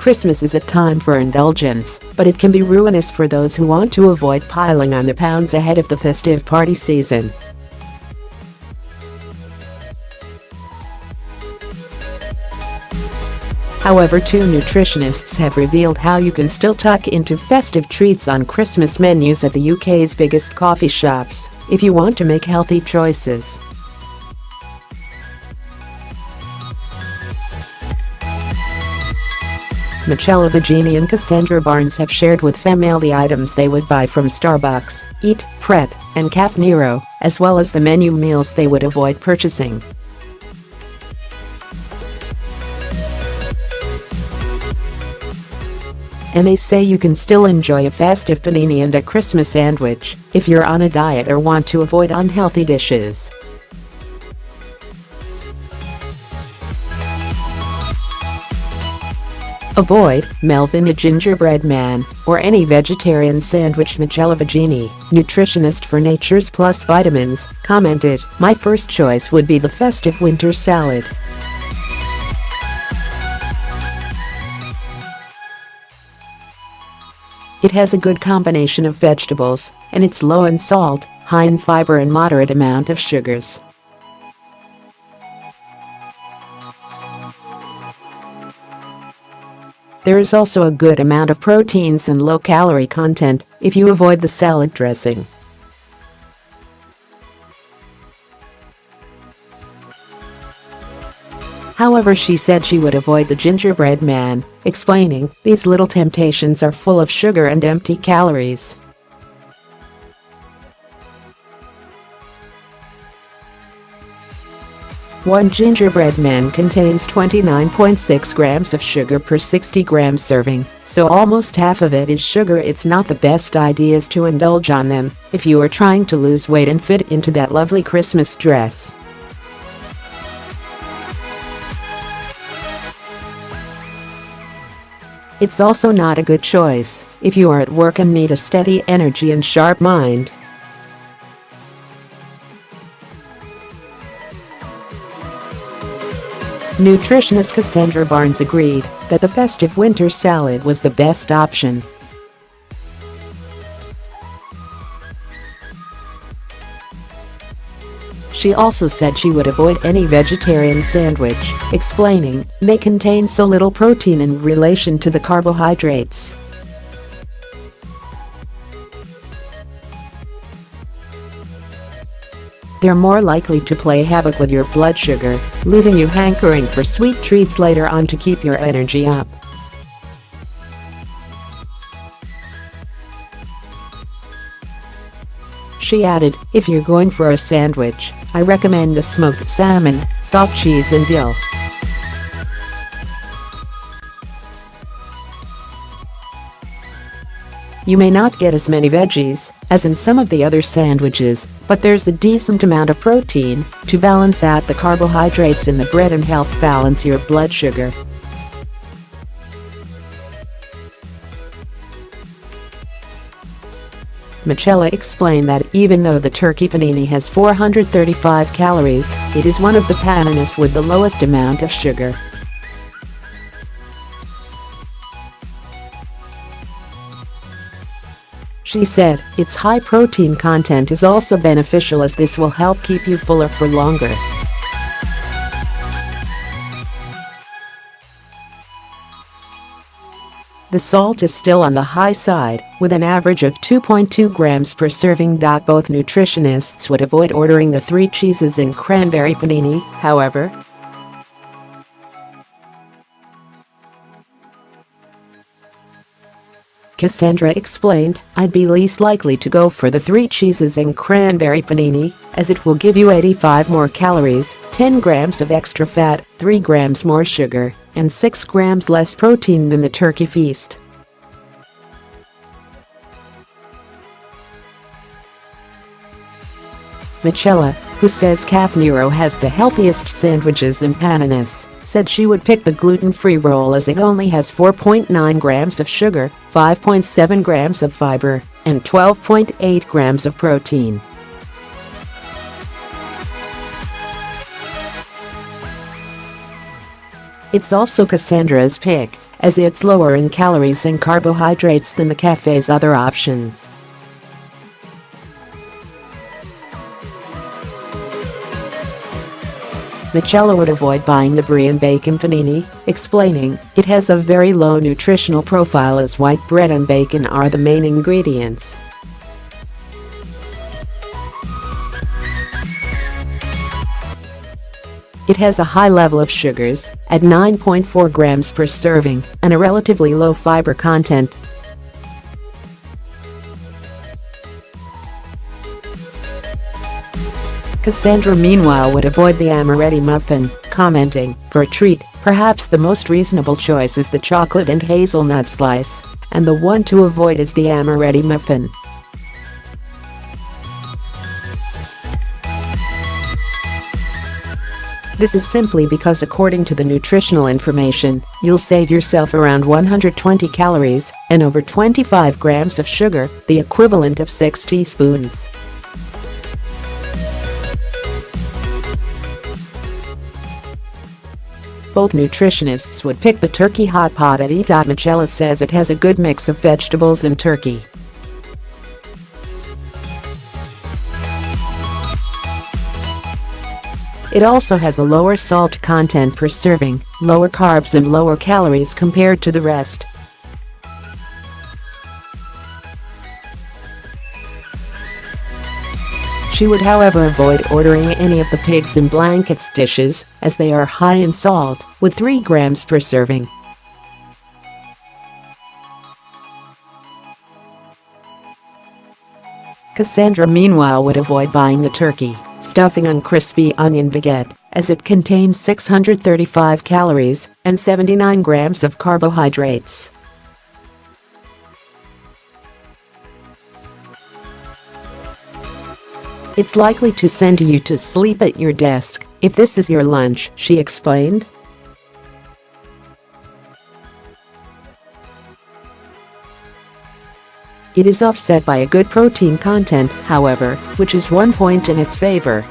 Christmas is a time for indulgence, but it can be ruinous for those who want to avoid piling on the pounds ahead of the festive party season. However, two nutritionists have revealed how you can still tuck into festive treats on Christmas menus at the UK's biggest coffee shops, if you want to make healthy choices. Michela Vigini and Cassandra Barnes have shared with Femail the items they would buy from Starbucks, Eat, Pret, and Caffè Nero, as well as the menu meals they would avoid purchasing. And they say you can still enjoy a festive panini and a Christmas sandwich if you're on a diet or want to avoid unhealthy dishes. Avoid Melvin a gingerbread man or any vegetarian sandwich. Michela Vigini, nutritionist for Nature's Plus Vitamins, commented, "My first choice would be the festive winter salad. It has a good combination of vegetables, and it's low in salt, high in fiber and moderate amount of sugars. There is also a good amount of proteins and low-calorie content if you avoid the salad dressing." However, she said she would avoid the gingerbread man, explaining, "These little temptations are full of sugar and empty calories." One gingerbread man contains 29.6 grams of sugar per 60 gram serving, so almost half of it is sugar. It's not the best ideas to indulge on them if you are trying to lose weight and fit into that lovely Christmas dress. It's also not a good choice if you are at work and need a steady energy and sharp mind. Nutritionist Cassandra Barnes agreed that the festive winter salad was the best option. She also said she would avoid any vegetarian sandwich, explaining, "They contain so little protein in relation to the carbohydrates. They're more likely to play havoc with your blood sugar, leaving you hankering for sweet treats later on to keep your energy up." She added, "If you're going for a sandwich, I recommend the smoked salmon, soft cheese and dill. You may not get as many veggies as in some of the other sandwiches, but there's a decent amount of protein to balance out the carbohydrates in the bread and help balance your blood sugar." Michela explained that even though the turkey panini has 435 calories, it is one of the paninis with the lowest amount of sugar. She said, "Its high protein content is also beneficial as this will help keep you fuller for longer." The salt is still on the high side, with an average of 2.2 grams per serving. Both nutritionists would avoid ordering the 3 cheeses and cranberry panini, however. Cassandra explained, "I'd be least likely to go for the 3 cheeses and cranberry panini, as it will give you 85 more calories, 10 grams of extra fat, 3 grams more sugar, and 6 grams less protein than the turkey feast." Michela, who says Caffè Nero has the healthiest sandwiches in paninis, said she would pick the gluten-free roll as it only has 4.9 grams of sugar, 5.7 grams of fiber, and 12.8 grams of protein. It's also Cassandra's pick, as it's lower in calories and carbohydrates than the cafe's other options. Michela would avoid buying the brie and bacon panini, explaining, "It has a very low nutritional profile as white bread and bacon are the main ingredients." It has a high level of sugars, at 9.4 grams per serving, and a relatively low fiber content. Cassandra meanwhile would avoid the amaretti muffin, commenting, "For a treat, perhaps the most reasonable choice is the chocolate and hazelnut slice, and the one to avoid is the amaretti muffin." This is simply because according to the nutritional information, you'll save yourself around 120 calories and over 25 grams of sugar, the equivalent of 6 teaspoons. Both nutritionists would pick the turkey hot pot at E. Michela says it has a good mix of vegetables and turkey. It also has a lower salt content per serving, lower carbs and lower calories compared to the rest. She would however avoid ordering any of the pigs in blankets dishes, as they are high in salt, with 3 grams per serving. Cassandra meanwhile would avoid buying the turkey, stuffing and crispy onion baguette, as it contains 635 calories and 79 grams of carbohydrates. It's likely to send you to sleep at your desk if this is your lunch, she explained. It is offset by a good protein content, however, which is one point in its favor.